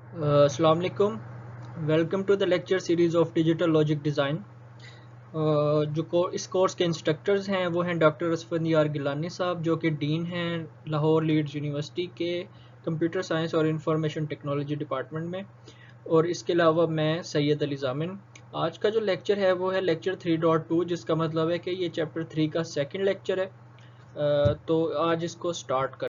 अस्सलाम वालेकुम। Welcome to the lecture series of digital logic design. इस कोर्स के इंस्ट्रक्टर्स हैं वो हैं डॉक्टर असफंदियार गिलानी साहब, जो कि डीन हैं लाहौर लीड्स यूनिवर्सिटी के कंप्यूटर साइंस और इंफॉर्मेशन टेक्नोलॉजी डिपार्टमेंट में। और इसके अलावा मैं सैयद अली जामिन। आज का जो लेक्चर है वो है लेक्चर 3.2, जिसका मतलब है कि ये चैप्टर 3 का सेकेंड लेक्चर है। तो आज इसको स्टार्ट कर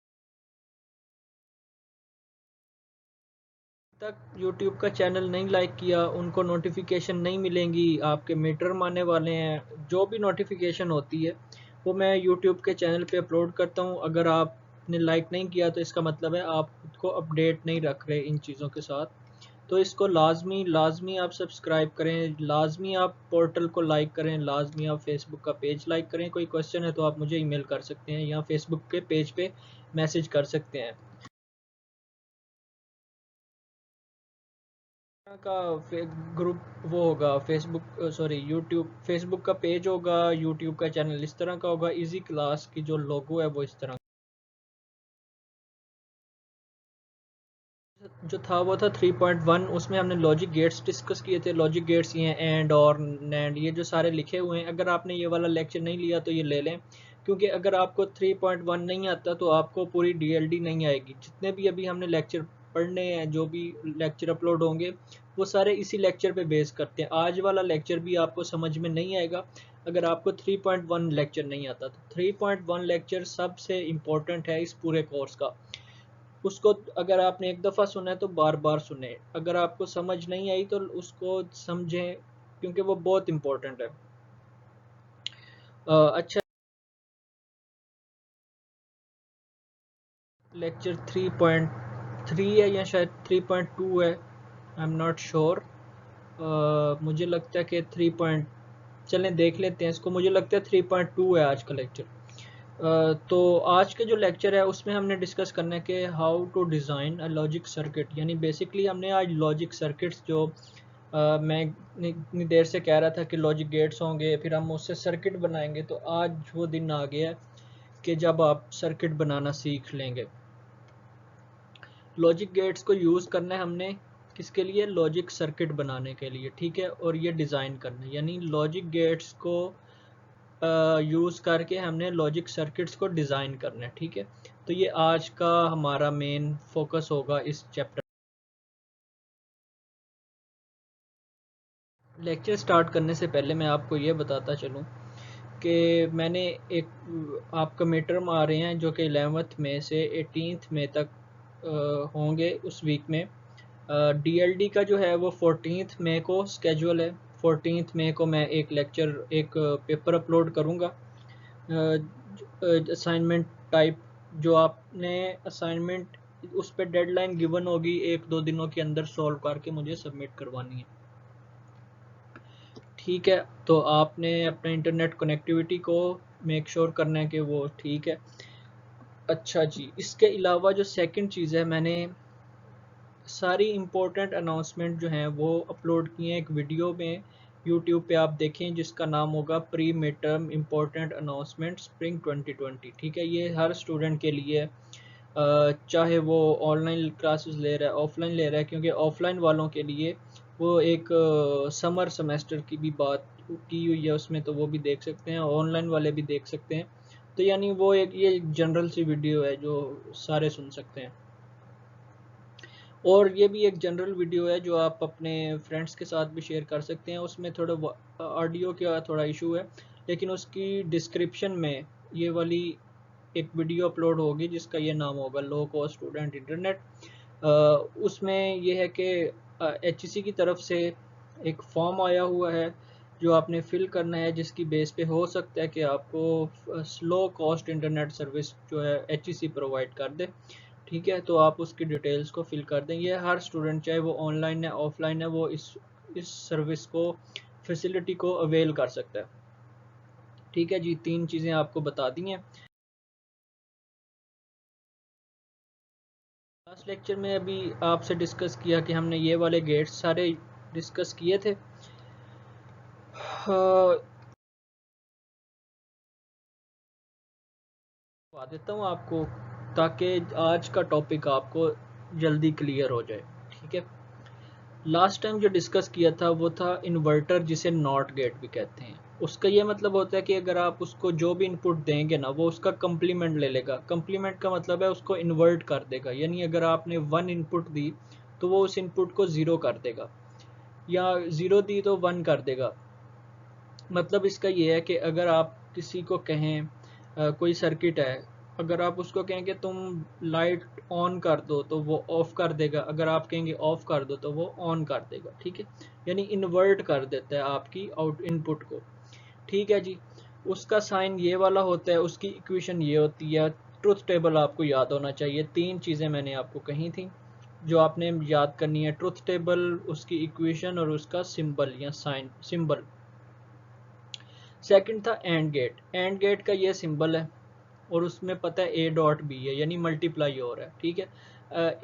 तक YouTube का चैनल नहीं लाइक किया उनको नोटिफिकेशन नहीं मिलेंगी, आपके मिड टर्म आने वाले हैं। जो भी नोटिफिकेशन होती है वो मैं YouTube के चैनल पे अपलोड करता हूँ। अगर आपने लाइक नहीं किया तो इसका मतलब है आप खुद को अपडेट नहीं रख रहे इन चीज़ों के साथ। तो इसको लाजमी लाजमी आप सब्सक्राइब करें, लाजमी आप पोर्टल को लाइक करें, लाजमी आप फेसबुक का पेज लाइक करें। कोई क्वेश्चन है तो आप मुझे ईमेल कर सकते हैं या फेसबुक के पेज पे मैसेज कर सकते हैं। का ग्रुप वो होगा फेसबुक, सॉरी यूट्यूब, फेसबुक का पेज होगा, यूट्यूब का चैनल इस तरह का होगा। इजी क्लास की जो लोगो है वो इस तरह जो था वो था 3.1। उसमें हमने लॉजिक गेट्स डिस्कस किए थे। लॉजिक गेट्स ये हैं एंड और नैंड, ये जो सारे लिखे हुए हैं। अगर आपने ये वाला लेक्चर नहीं लिया तो ये ले लें, क्योंकि अगर आपको 3.1 नहीं आता तो आपको पूरी डीएलडी नहीं आएगी। जितने भी अभी हमने लेक्चर पढ़ने हैं, जो भी लेक्चर अपलोड होंगे, वो सारे इसी लेक्चर पे बेस करते हैं। आज वाला लेक्चर भी आपको समझ में नहीं आएगा अगर आपको 3.1 लेक्चर नहीं आता। तो 3.1 लेक्चर सबसे इम्पोर्टेंट है इस पूरे कोर्स का। उसको अगर आपने एक दफ़ा सुना है तो बार बार सुने। अगर आपको समझ नहीं आई तो उसको समझें, क्योंकि वो बहुत इम्पोर्टेंट है। अच्छा, लेक्चर 3.3 है या शायद 3.2 है, आई एम नॉट श्योर। मुझे लगता है कि 3 पॉइंट, चलें देख लेते हैं इसको। मुझे लगता है 3.2 है आज का लेक्चर। तो आज के जो लेक्चर है उसमें हमने डिस्कस करना है कि how to design a logic circuit. यानी बेसिकली हमने आज लॉजिक सर्किट्स जो मैं इतनी देर से कह रहा था कि लॉजिक गेट्स होंगे, फिर हम उससे सर्किट बनाएंगे। तो आज वो दिन आ गया है कि जब आप सर्किट बनाना सीख लेंगे। लॉजिक गेट्स को यूज़ करना है हमने किसके लिए? लॉजिक सर्किट बनाने के लिए, ठीक है। और ये डिज़ाइन करना है, यानी लॉजिक गेट्स को यूज़ करके हमने लॉजिक सर्किट्स को डिज़ाइन करना है, ठीक है। तो ये आज का हमारा मेन फोकस होगा इस चैप्टर। लेक्चर स्टार्ट करने से पहले मैं आपको ये बताता चलूँ कि मैंने एक, आपका मिड टर्म आ रहे हैं जो कि 11th मई से 18th मई तक होंगे उस वीक में। डीएलडी का जो है वो 14th मई को स्केजुअल है। 14th मई को मैं एक लेक्चर, एक पेपर अपलोड करूँगा असाइनमेंट टाइप। जो आपने असाइनमेंट, उस पर डेडलाइन गिवन होगी, 1-2 दिनों के अंदर सॉल्व करके मुझे सबमिट करवानी है, ठीक है। तो आपने अपने इंटरनेट कनेक्टिविटी को मेक श्योर करना है कि वो ठीक है। अच्छा जी, इसके अलावा जो सेकंड चीज़ है, मैंने सारी इम्पोर्टेंट अनाउंसमेंट जो हैं वो अपलोड किए हैं एक वीडियो में। यूट्यूब पे आप देखें, जिसका नाम होगा pre mid term important announcement spring 2020, ठीक है। ये हर स्टूडेंट के लिए, चाहे वो ऑनलाइन क्लासेस ले रहा है, ऑफलाइन ले रहा है, क्योंकि ऑफलाइन वालों के लिए वो एक समर सेमेस्टर की भी बात की हुई है उसमें, तो वो भी देख सकते हैं, ऑनलाइन वाले भी देख सकते हैं। तो यानी वो एक ये जनरल सी वीडियो है जो सारे सुन सकते हैं। और ये भी एक जनरल वीडियो है जो आप अपने फ्रेंड्स के साथ भी शेयर कर सकते हैं। उसमें थोड़ा ऑडियो का थोड़ा इशू है, लेकिन उसकी डिस्क्रिप्शन में ये वाली एक वीडियो अपलोड होगी जिसका ये नाम होगा लो कॉस्ट स्टूडेंट इंटरनेट। उसमें ये है कि HEC की तरफ से एक फॉर्म आया हुआ है जो आपने फिल करना है, जिसकी बेस पे हो सकता है कि आपको स्लो कॉस्ट इंटरनेट सर्विस जो है HEC प्रोवाइड कर दे, ठीक है। तो आप उसकी डिटेल्स को फिल कर दें। ये हर स्टूडेंट, चाहे वो ऑनलाइन है ऑफलाइन है, वो इस सर्विस को, फैसिलिटी को अवेल कर सकता है, ठीक है जी। 3 चीज़ें आपको बता दी हैं। लास्ट लेक्चर में अभी आपसे डिस्कस किया कि हमने ये वाले गेट्स सारे डिस्कस किए थे। बता देता हूँ आपको, ताकि आज का टॉपिक आपको जल्दी क्लियर हो जाए, ठीक है। लास्ट टाइम जो डिस्कस किया था वो था इन्वर्टर, जिसे नॉट गेट भी कहते हैं। उसका ये मतलब होता है कि अगर आप उसको जो भी इनपुट देंगे ना, वो उसका कम्प्लीमेंट ले लेगा। कम्प्लीमेंट का मतलब है उसको इन्वर्ट कर देगा, यानी अगर आपने 1 इनपुट दी तो वो उस इनपुट को 0 कर देगा, या 0 दी तो 1 कर देगा। मतलब इसका ये है कि अगर आप किसी को कहें कोई सर्किट है, अगर आप उसको कहें कि तुम लाइट ऑन कर दो तो वो ऑफ कर देगा, अगर आप कहेंगे ऑफ कर दो तो वो ऑन कर देगा। ठीक है, यानी इन्वर्ट कर देता है आपकी आउट इनपुट को। ठीक है जी। उसका साइन ये वाला होता है, उसकी इक्वेशन ये होती है। ट्रुथ टेबल आपको याद होना चाहिए। 3 चीज़ें मैंने आपको कही थी जो आपने याद करनी है, ट्रुथ टेबल, उसकी इक्वेशन और उसका सिंबल या साइन सिंबल। सेकंड था एंड गेट। एंड गेट का ये सिंबल है और उसमें पता है ए डॉट बी है, यानी मल्टीप्लाई हो रहा है। ठीक है,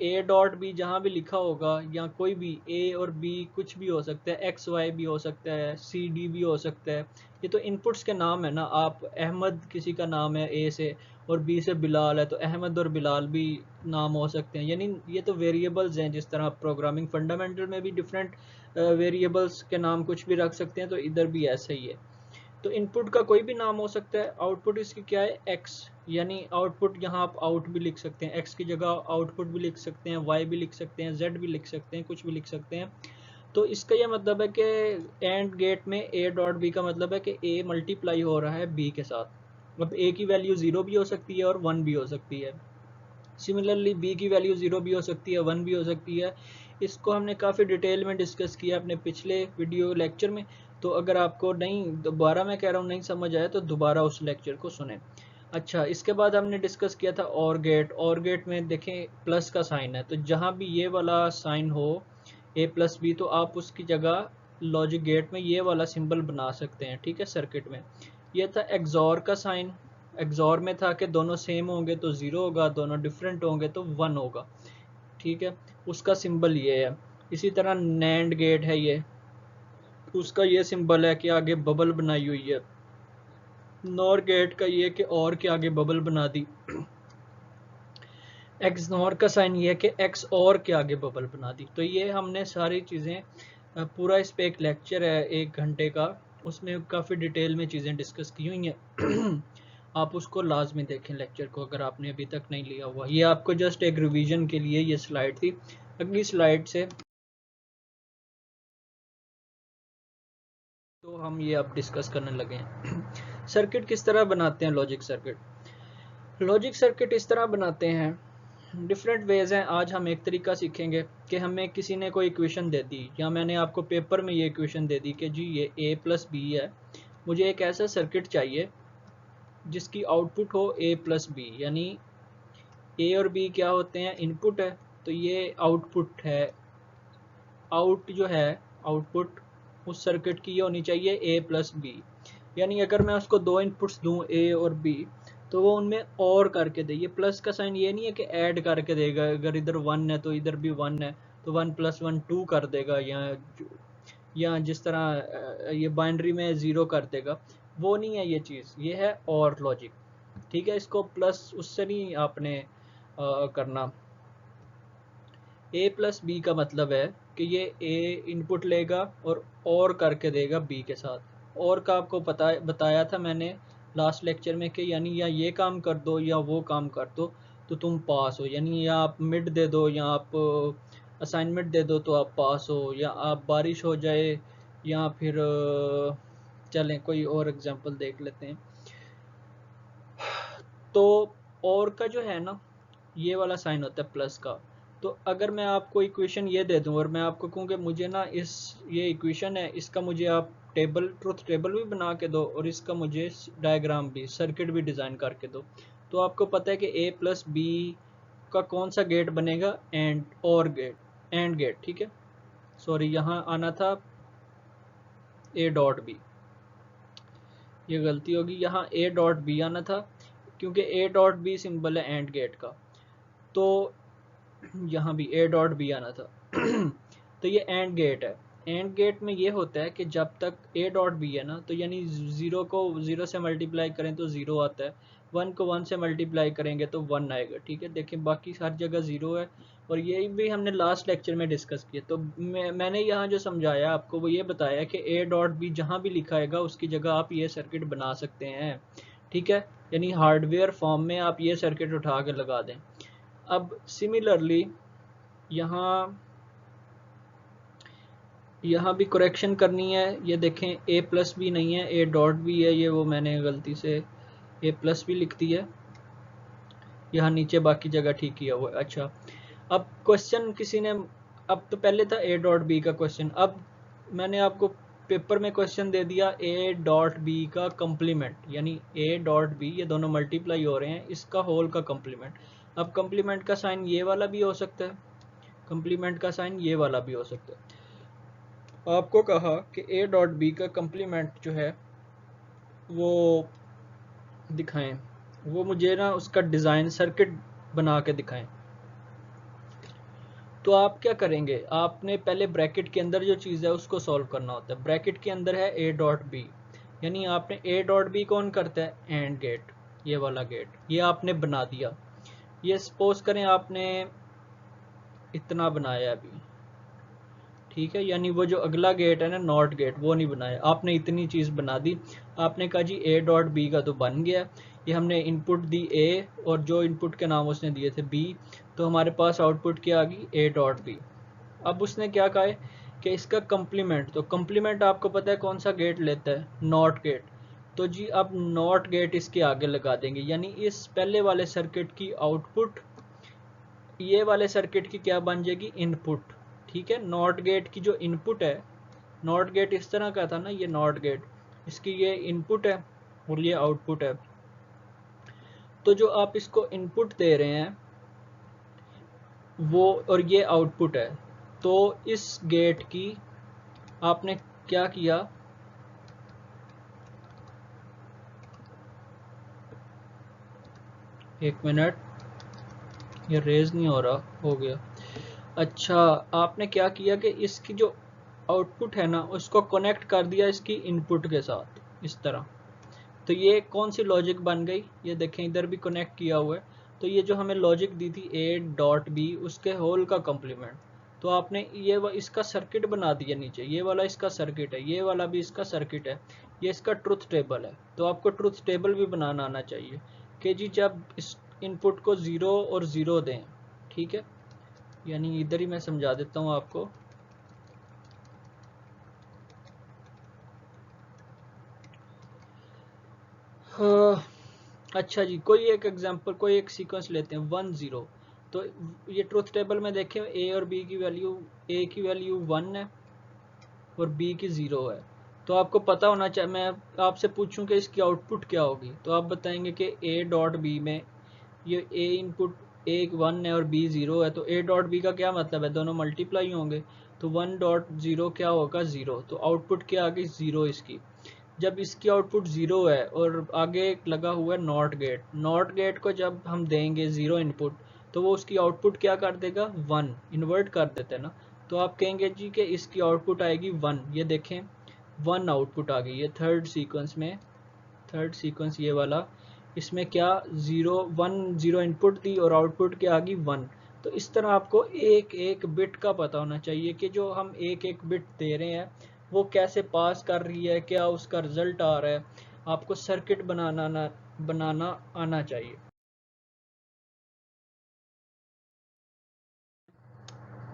ए डॉट बी जहाँ भी लिखा होगा, या कोई भी ए और बी कुछ भी हो सकता है, एक्स वाई भी हो सकता है, सी डी भी हो सकता है। ये तो इनपुट्स के नाम है ना। आप अहमद किसी का नाम है ए से, और बी से बिलाल है, तो अहमद और बिलाल भी नाम हो सकते हैं। यानी ये तो वेरिएबल्स हैं। जिस तरह प्रोग्रामिंग फंडामेंटल में भी डिफरेंट वेरिएबल्स के नाम कुछ भी रख सकते हैं, तो इधर भी ऐसा ही है। तो इनपुट का कोई भी नाम हो सकता है। आउटपुट इसकी क्या है, एक्स, यानी आउटपुट यहाँ आप आउट भी लिख सकते हैं, एक्स की जगह आउटपुट भी लिख सकते हैं, वाई भी लिख सकते हैं, जेड भी लिख सकते हैं, कुछ भी लिख सकते हैं। तो इसका यह मतलब है कि एंड गेट में ए डॉट बी का मतलब है कि ए मल्टीप्लाई हो रहा है बी के साथ। अब ए की वैल्यू 0 भी हो सकती है और 1 भी हो सकती है। सिमिलरली बी की वैल्यू 0 भी हो सकती है, 1 भी हो सकती है। इसको हमने काफ़ी डिटेल में डिस्कस किया अपने पिछले वीडियो लेक्चर में। तो अगर आपको नहीं, दोबारा मैं कह रहा हूँ, नहीं समझ आया तो दोबारा उस लेक्चर को सुने। अच्छा, इसके बाद हमने डिस्कस किया था और गेट। और गेट में देखें प्लस का साइन है, तो जहाँ भी ये वाला साइन हो ए प्लस बी, तो आप उसकी जगह लॉजिक गेट में ये वाला सिंबल बना सकते हैं। ठीक है, सर्किट में। ये था एक्सॉर का साइन। एक्सॉर में था कि दोनों सेम होंगे तो 0 होगा, दोनों डिफरेंट होंगे तो 1 होगा। ठीक है, उसका सिंबल ये है। इसी तरह नैंड गेट है ये, उसका ये सिंबल है कि आगे बबल बनाई हुई है। नॉर गेट का ये कि और के आगे बबल बना दी। एक्स नॉर का साइन ये है कि एक्स और के आगे बबल बना दी। तो ये हमने सारी चीज़ें, पूरा इस पे एक लेक्चर है 1 घंटे का, उसमें काफ़ी डिटेल में चीज़ें डिस्कस की हुई हैं। आप उसको लाजमी देखें लेक्चर को, अगर आपने अभी तक नहीं लिया हुआ। ये आपको जस्ट एक रिवीजन के लिए ये स्लाइड थी। अगली स्लाइड से तो हम ये अब डिस्कस करने लगे हैं। सर्किट किस तरह बनाते हैं, लॉजिक सर्किट। लॉजिक सर्किट इस तरह बनाते हैं, डिफरेंट वेज हैं। आज हम एक तरीका सीखेंगे कि हमें किसी ने कोई इक्वेशन दे दी, या मैंने आपको पेपर में ये इक्वेशन दे दी कि जी ये a प्लस बी है, मुझे एक ऐसा सर्किट चाहिए जिसकी आउटपुट हो a प्लस बी, यानी a और b क्या होते हैं, इनपुट है, तो ये आउटपुट है। आउट जो है, आउटपुट उस सर्किट की ये होनी चाहिए a प्लस बी। यानी अगर मैं उसको 2 इनपुट्स दूं a और b, तो वो उनमें और करके दे। ये प्लस का साइन ये नहीं है कि ऐड करके देगा, अगर इधर 1 है तो इधर भी 1 है तो 1 + 1 2 कर देगा, या जिस तरह ये बाइनरी में 0 कर देगा, वो नहीं है ये चीज़। ये है और लॉजिक। ठीक है, इसको प्लस उससे नहीं आपने करना। a प्लस बी का मतलब है कि ये a इनपुट लेगा और करके देगा b के साथ। और का आपको बताया था मैंने लास्ट लेक्चर में कि यानी या ये काम कर दो या वो काम कर दो तो तुम पास हो। यानी या आप मिड दे दो, या आप असाइनमेंट दे दो तो आप पास हो, या आप बारिश हो जाए, या फिर चलें कोई और एग्जांपल देख लेते हैं। तो और का जो है ना, ये वाला साइन होता है प्लस का। तो अगर मैं आपको इक्वेशन ये दे दूं और मैं आपको कहूँ कि मुझे ना ये इक्वेशन है, इसका मुझे आप ट्रुथ टेबल भी बना के दो और इसका मुझे डायग्राम भी, सर्किट भी डिज़ाइन करके दो, तो आपको पता है कि a प्लस बी का कौन सा गेट बनेगा, एंड गेट। ठीक है, सॉरी यहाँ आना था a डॉट बी, ये गलती होगी, यहाँ a डॉट बी आना था, क्योंकि a डॉट बी सिंबल है एंड गेट का। तो यहाँ भी a डॉट बी आना था। तो ये एंड गेट है। एंड गेट में ये होता है कि जब तक a डॉट बी है ना, तो यानी 0 को 0 से मल्टीप्लाई करें तो 0 आता है, 1 को 1 से मल्टीप्लाई करेंगे तो 1 आएगा। ठीक है, देखें बाकी हर जगह 0 है और ये भी हमने लास्ट लेक्चर में डिस्कस किया। तो मैंने यहाँ जो समझाया आपको वो ये बताया कि ए डॉट बी जहाँ भी लिखाएगा उसकी जगह आप ये सर्किट बना सकते हैं, ठीक है। यानी हार्डवेयर फॉर्म में आप ये सर्किट उठा के लगा दें। अब सिमिलरली यहाँ भी करेक्शन करनी है। ये देखें ए प्लस भी नहीं है, ए डॉट भी है, ये वो मैंने गलती से ए प्लस भी लिख दी है। यहाँ नीचे बाकी जगह ठीक किया हुआ है। अच्छा, अब क्वेश्चन किसी ने, अब तो पहले था ए डॉट बी का क्वेश्चन, अब मैंने आपको पेपर में क्वेश्चन दे दिया ए डॉट बी का कंप्लीमेंट, यानी ए डॉट बी ये दोनों मल्टीप्लाई हो रहे हैं, इसका होल का कंप्लीमेंट। अब कंप्लीमेंट का साइन ये वाला भी हो सकता है, कंप्लीमेंट का साइन ये वाला भी हो सकता है। आपको कहा कि ए डॉट बी का कंप्लीमेंट जो है वो दिखाएं, वो मुझे ना उसका डिज़ाइन सर्किट बना के दिखाएं। तो आप क्या करेंगे, आपने पहले ब्रैकेट के अंदर जो चीज़ है उसको सॉल्व करना होता है। ब्रैकेट के अंदर है ए डॉट बी, यानी आपने ए डॉट बी कौन करता है, एंड गेट, ये वाला गेट, ये आपने बना दिया। ये सपोज करें आपने इतना बनाया अभी, ठीक है, यानी वो जो अगला गेट है ना नॉट गेट, वो नहीं बनाया, आपने इतनी चीज़ बना दी। आपने कहा जी ए डॉट बी का तो बन गया, ये हमने इनपुट दी ए और जो इनपुट के नाम उसने दिए थे बी, तो हमारे पास आउटपुट क्या आ गई, ए डॉट बी। अब उसने क्या कहा है कि इसका कंप्लीमेंट, तो कंप्लीमेंट आपको पता है कौन सा गेट लेता है, नॉट गेट। तो जी अब नॉट गेट इसके आगे लगा देंगे, यानी इस पहले वाले सर्किट की आउटपुट ये वाले सर्किट की क्या बन जाएगी, इनपुट, ठीक है। नॉट गेट की जो इनपुट है, नॉट गेट इस तरह का था ना, ये नॉट गेट, इसकी ये इनपुट है और ये आउटपुट है। तो जो आप इसको इनपुट दे रहे हैं वो, और ये आउटपुट है, तो इस गेट की आपने क्या किया, एक मिनट, ये रेज नहीं हो रहा, हो गया। अच्छा, आपने क्या किया कि इसकी जो आउटपुट है ना उसको कनेक्ट कर दिया इसकी इनपुट के साथ, इस तरह। तो ये कौन सी लॉजिक बन गई, ये देखें इधर भी कनेक्ट किया हुआ है। तो ये जो हमें लॉजिक दी थी ए डॉट बी, उसके होल का कम्प्लीमेंट, तो आपने ये इसका सर्किट बना दिया नीचे, ये वाला इसका सर्किट है, ये वाला भी इसका सर्किट है, ये इसका ट्रुथ टेबल है। तो आपको ट्रुथ टेबल भी बनाना आना चाहिए कि जी जब इस इनपुट को 0 और 0 दें, ठीक है, यानी इधर ही मैं समझा देता हूँ आपको। हाँ, अच्छा जी, कोई एक एग्जांपल, कोई एक सीक्वेंस लेते हैं 1 0। तो ये ट्रुथ टेबल में देखें ए और बी की वैल्यू, ए की वैल्यू 1 है और बी की 0 है। तो आपको पता होना चाहिए, मैं आपसे पूछूं कि इसकी आउटपुट क्या होगी, तो आप बताएंगे कि ए डॉट बी में ये ए इनपुट, ए 1 है और बी 0 है, तो ए डॉट बी का क्या मतलब है, दोनों मल्टीप्लाई होंगे। तो 1 डॉट 0 क्या होगा, 0, तो आउटपुट क्या आ गई, 0 इसकी। जब इसकी आउटपुट 0 है और आगे लगा हुआ है नॉट गेट, नॉट गेट को जब हम देंगे 0 इनपुट, तो वो उसकी आउटपुट क्या कर देगा, 1, इन्वर्ट कर देते हैं ना। तो आप कहेंगे जी कि इसकी आउटपुट आएगी 1, ये देखें 1 आउटपुट आ गई, ये थर्ड सीक्वेंस में, थर्ड सीक्वेंस ये वाला, इसमें क्या 0 1 0 इनपुट दी और आउटपुट क्या आ गई 1। तो इस तरह आपको एक एक बिट का पता होना चाहिए कि जो हम एक एक बिट दे रहे हैं वो कैसे पास कर रही है, क्या उसका रिजल्ट आ रहा है। आपको सर्किट बनाना आना चाहिए,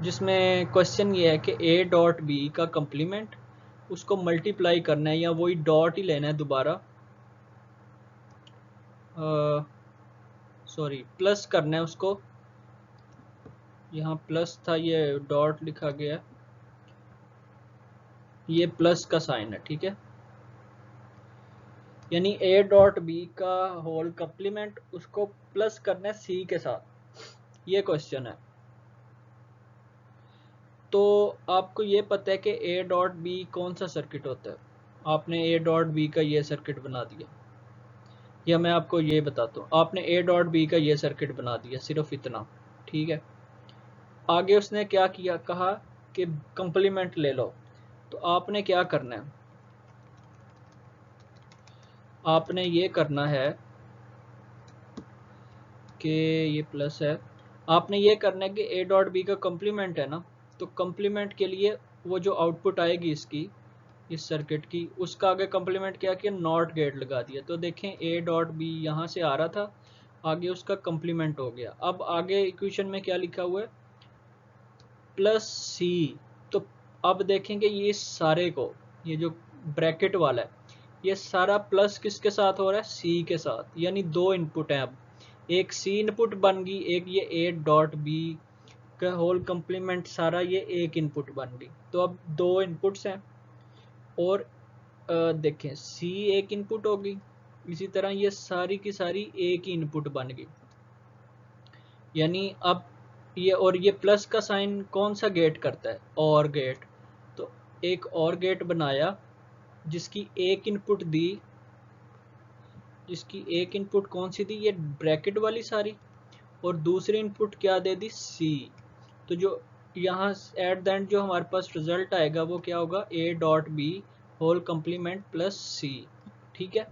जिसमें क्वेश्चन ये है कि ए डॉट बी का कंप्लीमेंट, उसको मल्टीप्लाई करना है या वही डॉट ही लेना है दोबारा, सॉरी प्लस करना है उसको, यहाँ प्लस था ये डॉट लिखा गया, ये प्लस का साइन है, ठीक है। यानी ए डॉट बी का होल कंप्लीमेंट उसको प्लस करना है सी के साथ, ये क्वेश्चन है। तो आपको ये पता है कि ए डॉट बी कौन सा सर्किट होता है, आपने ए डॉट बी का ये सर्किट बना दिया, या मैं आपको ये बताता हूँ, आपने ए डॉट बी का ये सर्किट बना दिया, सिर्फ इतना, ठीक है। आगे उसने क्या किया, कहा कि कंप्लीमेंट ले लो। तो आपने क्या करना है, आपने ये करना है कि ये प्लस है, आपने ये करना है कि ए डॉट बी का कम्प्लीमेंट है ना, तो कम्प्लीमेंट के लिए वो जो आउटपुट आएगी इसकी, इस सर्किट की, उसका आगे कम्प्लीमेंट क्या किया, नॉट गेट लगा दिया। तो देखें ए डॉट बी यहाँ से आ रहा था, आगे उसका कम्प्लीमेंट हो गया। अब आगे इक्वेशन में क्या लिखा हुआ है, प्लस सी। तो अब देखेंगे ये सारे को, ये जो ब्रैकेट वाला है, ये सारा प्लस किसके साथ हो रहा है, सी के साथ, यानी दो इनपुट हैं। अब एक सी इनपुट बन गई, एक ये ए डॉट बी का होल कम्प्लीमेंट सारा ये एक इनपुट बन गई। तो अब दो इनपुट्स हैं, और देखें सी एक इनपुट होगी, इसी तरह ये सारी की सारी एक ही इनपुट बन गई। यानी अब ये, और ये प्लस का साइन कौन सा गेट करता है, और गेट। तो एक और गेट बनाया जिसकी एक इनपुट दी, जिसकी एक इनपुट कौन सी दी, ये ब्रैकेट वाली सारी, और दूसरी इनपुट क्या दे दी, सी। तो जो यहाँ एट द एंड जो हमारे पास रिजल्ट आएगा वो क्या होगा, A dot B whole complement plus C. ठीक है।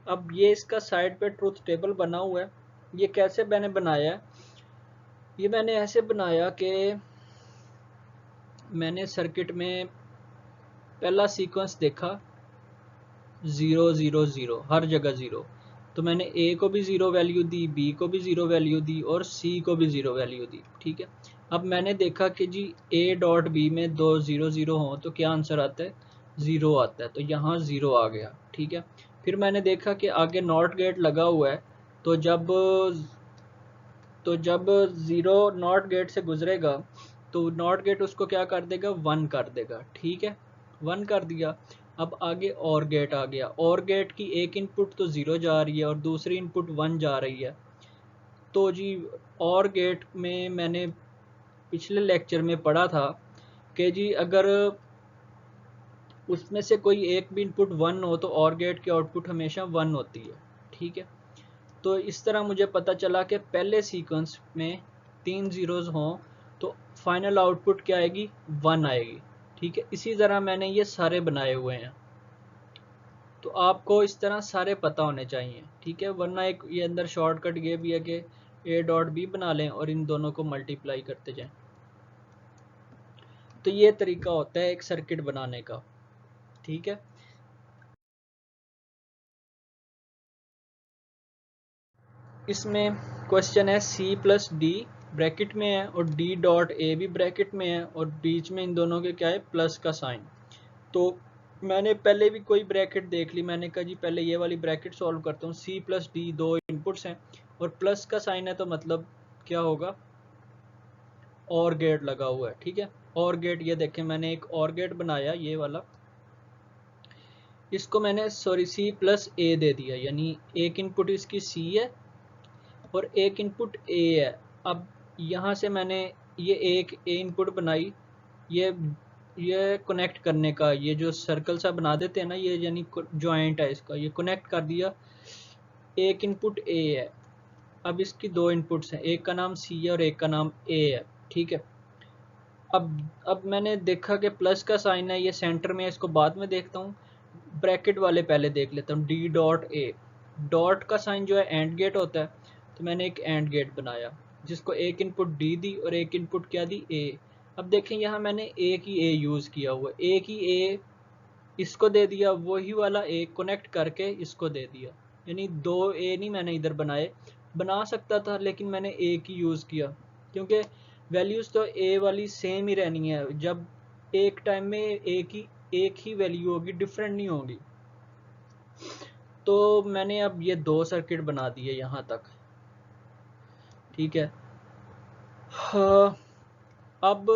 अब ये इसका साइड पे ट्रूथ टेबल बना हुआ है। ये कैसे मैंने बनाया है, ये मैंने ऐसे बनाया कि मैंने सर्किट में पहला सीक्वेंस देखा 0 0 0, हर जगह 0। तो मैंने ए को भी 0 वैल्यू दी, बी को भी 0 वैल्यू दी, और सी को भी 0 वैल्यू दी। ठीक है। अब मैंने देखा कि जी ए डॉट बी में दो 0 0 हों तो क्या आंसर आता है, 0 आता है। तो यहाँ 0 आ गया। ठीक है। फिर मैंने देखा कि आगे नॉट गेट लगा हुआ है, तो जब 0 नॉट गेट से गुजरेगा तो नॉट गेट उसको क्या कर देगा, 1 कर देगा। ठीक है, 1 कर दिया। अब आगे और गेट आ गया, और गेट की एक इनपुट तो 0 जा रही है और दूसरी इनपुट 1 जा रही है। तो जी और गेट में मैंने पिछले लेक्चर में पढ़ा था कि जी अगर उसमें से कोई एक भी इनपुट 1 हो तो और गेट की आउटपुट हमेशा 1 होती है। ठीक है। तो इस तरह मुझे पता चला कि पहले सीक्वेंस में 3 ज़ीरोज़ हों तो फाइनल आउटपुट क्या आएगी, 1 आएगी। ठीक है। इसी तरह मैंने ये सारे बनाए हुए हैं, तो आपको इस तरह सारे पता होने चाहिए। ठीक है, वरना एक ये अंदर शॉर्टकट ये भी है कि ए डॉट बी बना लें और इन दोनों को मल्टीप्लाई करते जाएं। तो ये तरीका होता है एक सर्किट बनाने का। ठीक है। इसमें क्वेश्चन है सी प्लस डी ब्रैकेट में है और डी डॉट ए भी ब्रैकेट में है, और बीच में इन दोनों के क्या है, प्लस का साइन। तो मैंने पहले भी कोई ब्रैकेट देख ली, मैंने कहा जी पहले ये वाली ब्रैकेट सॉल्व करता हूँ। सी प्लस डी दो इनपुट्स हैं और प्लस का साइन है, तो मतलब क्या होगा, और गेट लगा हुआ है। ठीक है। और गेट, ये देखें मैंने एक और गेट बनाया, ये वाला, इसको मैंने सॉरी सी प्लस ए दे दिया, यानी एक इनपुट इसकी सी है और एक इनपुट ए है। अब यहाँ से मैंने ये एक ए इनपुट बनाई, ये कनेक्ट करने का, ये जो सर्कल सा बना देते हैं ना, ये यानी जॉइंट है इसका, ये कनेक्ट कर दिया। एक इनपुट ए है। अब इसकी दो इनपुट्स हैं, एक का नाम सी है और एक का नाम ए है। ठीक है। अब मैंने देखा कि प्लस का साइन है, ये सेंटर में है, इसको बाद में देखता हूँ। ब्रैकेट वाले पहले देख लेता हूँ, डी डॉट ए। डॉट का साइन जो है एंड गेट होता है, तो मैंने एक एंड गेट बनाया जिसको एक इनपुट डी दी और एक इनपुट क्या दी, ए। अब देखें यहाँ मैंने एक ही ए यूज़ किया हुआ, एक ही ए इसको दे दिया, वही वाला ए कनेक्ट करके इसको दे दिया। यानी दो ए नहीं मैंने इधर बनाए, बना सकता था लेकिन मैंने एक ही यूज़ किया, क्योंकि वैल्यूज़ तो ए वाली सेम ही रहनी है। जब एक टाइम में एक ही वैल्यू होगी, डिफरेंट नहीं होगी। तो मैंने अब ये दो सर्किट बना दिए यहाँ तक। ठीक है। हाँ, अब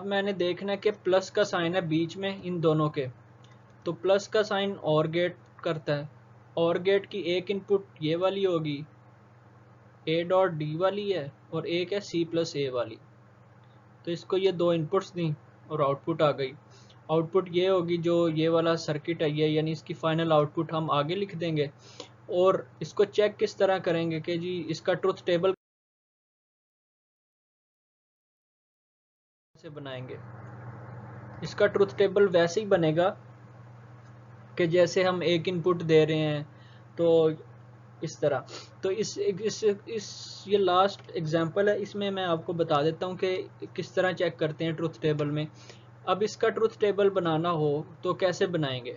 मैंने देखना है कि प्लस का साइन है बीच में इन दोनों के, तो प्लस का साइन और गेट करता है। और गेट की एक इनपुट ये वाली होगी, ए डॉट डी वाली है, और एक है सी प्लस ए वाली। तो इसको ये दो इनपुट्स दी और आउटपुट आ गई। आउटपुट ये होगी जो ये वाला सर्किट है ये, यानी इसकी फाइनल आउटपुट हम आगे लिख देंगे। और इसको चेक किस तरह करेंगे कि जी इसका ट्रुथ टेबल कैसे बनाएंगे। इसका ट्रुथ टेबल वैसे ही बनेगा कि जैसे हम एक इनपुट दे रहे हैं, तो इस तरह। तो इस ये लास्ट एग्जांपल है, इसमें मैं आपको बता देता हूँ कि किस तरह चेक करते हैं ट्रुथ टेबल में। अब इसका ट्रुथ टेबल बनाना हो तो कैसे बनाएंगे,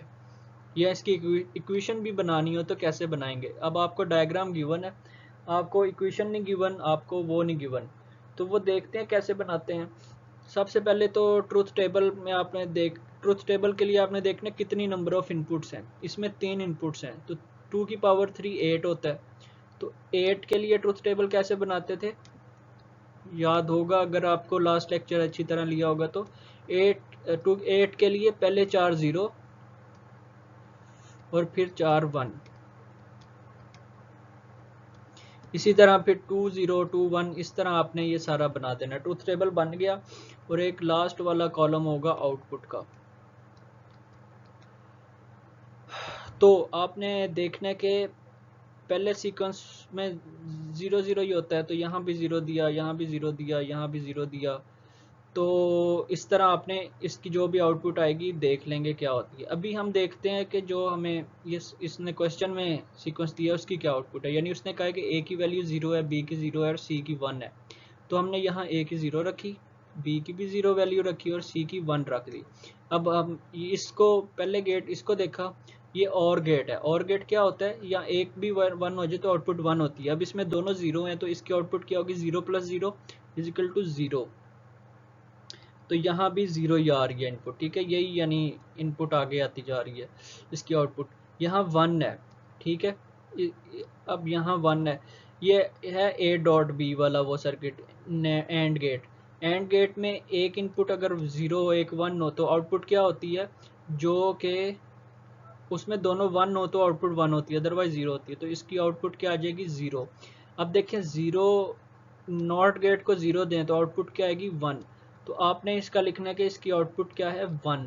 या इसकी इक्वेशन भी बनानी हो तो कैसे बनाएंगे। अब आपको डायग्राम गिवन है, आपको इक्वेशन नहीं गिवन, आपको वो नहीं गिवन, तो वो देखते हैं कैसे बनाते हैं। सबसे पहले तो ट्रुथ टेबल में आपने ट्रुथ टेबल के लिए आपने देखना कितनी नंबर ऑफ इनपुट्स हैं। इसमें 3 इनपुट्स हैं, तो 2 की पावर 3 8 होता है। तो 8 के लिए ट्रुथ टेबल कैसे बनाते थे, याद होगा अगर आपको लास्ट लेक्चर अच्छी तरह लिया होगा तो। 8 के लिए पहले 4 0 और फिर 4 1, इसी तरह फिर 2 0 2 1, इस तरह आपने ये सारा बना देना। ट्रुथ टेबल बन गया और एक लास्ट वाला कॉलम होगा आउटपुट का। तो आपने देखना के पहले सीक्वेंस में 0 0 ही होता है, तो यहाँ भी 0 दिया, यहाँ भी 0 दिया, यहाँ भी 0 दिया। तो इस तरह आपने इसकी जो भी आउटपुट आएगी देख लेंगे क्या होती है। अभी हम देखते हैं कि जो हमें इसने क्वेश्चन में सीक्वेंस दिया उसकी क्या आउटपुट है। यानी उसने कहा है कि ए की वैल्यू 0 है, बी की 0 है और सी की 1 है। तो हमने यहाँ ए की 0 रखी, बी की भी 0 वैल्यू रखी और सी की 1 रख दी। अब हम इसको पहले गेट इसको देखा, ये और गेट है। और गेट क्या होता है, या एक भी 1 हो जाए तो आउटपुट 1 होती है। अब इसमें दोनों 0 हैं तो इसकी आउटपुट क्या होगी, 0 + 0 = 0। तो यहाँ भी 0 ही आ रही है इनपुट, ठीक है, यही यानी इनपुट आगे आती जा रही है। इसकी आउटपुट यहाँ 1 है, ठीक है। अब यहाँ 1 है, ये है A डॉट B वाला वो circuit and gate. And gate में एक इनपुट अगर 0 1 1 हो तो आउटपुट क्या होती है, जो कि उसमें दोनों 1 हो तो आउटपुट 1 होती है, अदरवाइज 0 होती है। तो इसकी आउटपुट क्या आ जाएगी, 0। अब देखें 0 नॉट गेट को 0 दें तो आउटपुट क्या आएगी, 1। तो आपने इसका लिखना है कि इसकी आउटपुट क्या है, 1।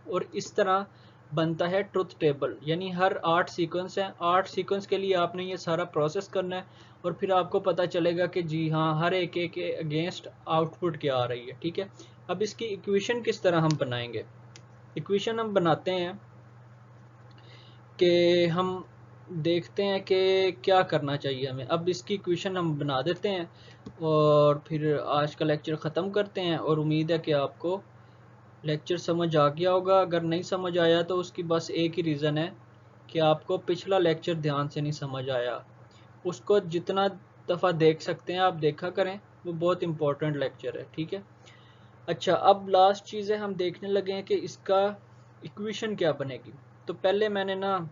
और इस तरह बनता है ट्रुथ टेबल। यानी हर 8 सीक्वेंस है, 8 सीक्वेंस के लिए आपने ये सारा प्रोसेस करना है और फिर आपको पता चलेगा कि जी हाँ हर एक के अगेंस्ट आउटपुट क्या आ रही है, ठीक है। अब इसकी इक्वेशन किस तरह हम बनाएंगे, इक्वेशन हम बनाते हैं कि हम देखते हैं कि क्या करना चाहिए हमें। अब इसकी इक्वेशन हम बना देते हैं और फिर आज का लेक्चर ख़त्म करते हैं। और उम्मीद है कि आपको लेक्चर समझ आ गया होगा। अगर नहीं समझ आया तो उसकी बस एक ही रीज़न है कि आपको पिछला लेक्चर ध्यान से नहीं समझ आया। उसको जितना दफ़ा देख सकते हैं आप देखा करें, वो बहुत इम्पोर्टेंट लेक्चर है, ठीक है। अच्छा, अब लास्ट चीज़ है, हम देखने लगे हैं कि इसका इक्वेशन क्या बनेगी। तो पहले मैंने ना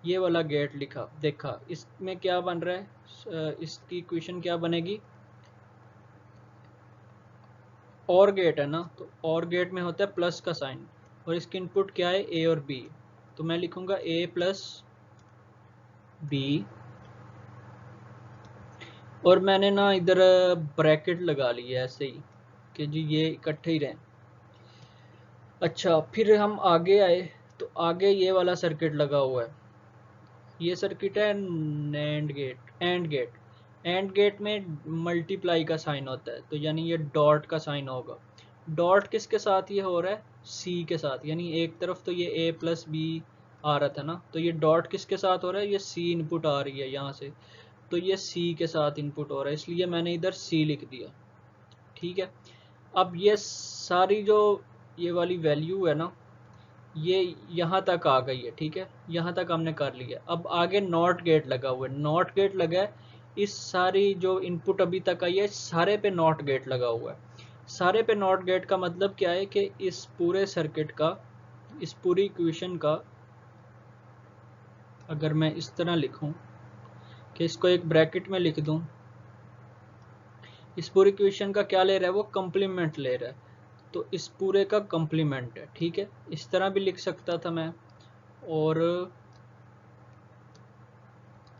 ये वाला गेट लिखा, देखा इसमें क्या बन रहा है, इसकी इक्वेशन क्या बनेगी, और गेट है ना, तो और गेट में होता है प्लस का साइन और इसकी इनपुट क्या है, ए और बी। तो मैं लिखूंगा a + b और मैंने ना इधर ब्रैकेट लगा ली है ऐसे ही कि जी ये इकट्ठे ही रहें। अच्छा, फिर हम आगे आए तो आगे ये वाला सर्किट लगा हुआ है, ये सर्किट है एंड गेट। एंड गेट में मल्टीप्लाई का साइन होता है, तो यानी ये डॉट का साइन होगा। डॉट किसके साथ ये हो रहा है, सी के साथ। यानी एक तरफ तो ये a + b आ रहा था ना, तो ये डॉट किसके साथ हो रहा है, ये c इनपुट आ रही है यहाँ से, तो ये c के साथ इनपुट हो रहा है, इसलिए मैंने इधर c लिख दिया, ठीक है। अब ये सारी जो ये वाली वैल्यू है ना, ये यहाँ तक आ गई है, ठीक है, यहाँ तक हमने कर लिया। अब आगे नॉट गेट लगा हुआ है, नॉट गेट लगा है, इस सारी जो इनपुट अभी तक आई है सारे पे नॉट गेट लगा हुआ है। सारे पे नॉट गेट का मतलब क्या है कि इस पूरे सर्किट का, इस पूरी इक्वेशन का, अगर मैं इस तरह लिखूं कि इसको एक ब्रैकेट में लिख दूं, इस पूरी इक्वेशन का क्या ले रहा है, वो कम्प्लीमेंट ले रहा है। तो इस पूरे का कम्प्लीमेंट है, ठीक है। इस तरह भी लिख सकता था मैं और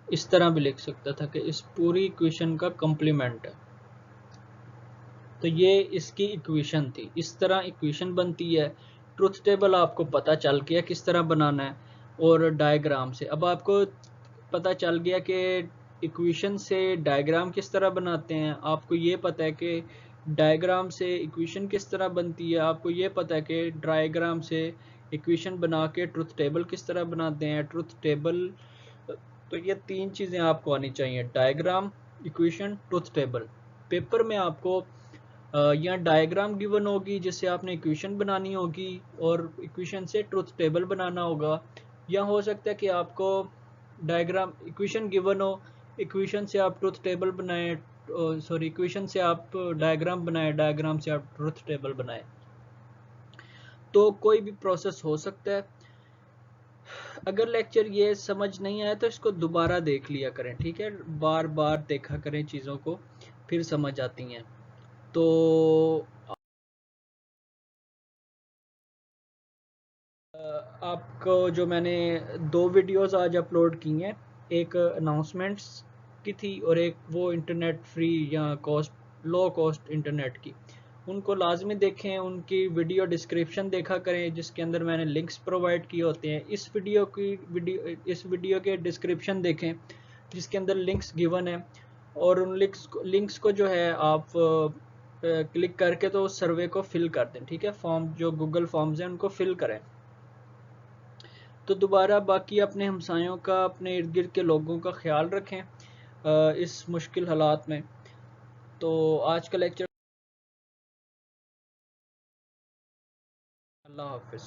इस तरह भी लिख सकता था कि इस पूरी इक्वेशन का कम्प्लीमेंट है। तो ये इसकी इक्वेशन थी, इस तरह इक्वेशन बनती है। ट्रुथ टेबल आपको पता चल गया किस तरह बनाना है और डायग्राम से। अब आपको पता चल गया कि इक्वेशन से डायग्राम किस तरह बनाते हैं, आपको ये पता है कि डायग्राम से इक्वेशन किस तरह बनती है, आपको ये पता है कि डायग्राम से इक्वेशन बना के ट्रुथ टेबल किस तरह बनाते हैं। ट्रुथ टेबल तो ये 3 चीज़ें आपको आनी चाहिए, diagram, equation, truth table. Paper में आपको यहाँ डायग्राम गिवन होगी जिससे आपने इक्वेशन बनानी होगी और इक्वेशन से ट्रुथ टेबल बनाना होगा। या हो सकता है कि आपको डायग्राम इक्वेशन गिवन हो, इक्वेशन से आप ट्रुथ टेबल बनाएं, सॉरी इक्वेशन से आप डायग्राम बनाएं, डायग्राम से आप ट्रुथ टेबल बनाएं। तो कोई भी प्रोसेस हो सकता है। अगर लेक्चर ये समझ नहीं आया तो इसको दोबारा देख लिया करें, ठीक है, बार बार देखा करें चीज़ों को, फिर समझ आती हैं। तो आपको जो मैंने 2 वीडियोस आज अपलोड की हैं, एक अनाउंसमेंट्स की थी और एक वो इंटरनेट फ्री या लो कॉस्ट इंटरनेट की, उनको लाजमी देखें। उनकी वीडियो डिस्क्रिप्शन देखा करें जिसके अंदर मैंने लिंक्स प्रोवाइड किए होते हैं। इस वीडियो के डिस्क्रिप्शन देखें जिसके अंदर लिंक्स गिवन है, और उन लिंक्स को जो है आप क्लिक करके तो उस सर्वे को फिल कर दें, ठीक है। फॉर्म जो गूगल फॉर्म्स हैं उनको फिल करें। तो दोबारा बाकी अपने हमसायों का, अपने इर्द गिर्द के लोगों का ख्याल रखें इस मुश्किल हालात में। तो आज का लेक्चर, अल्लाह हाफिज़।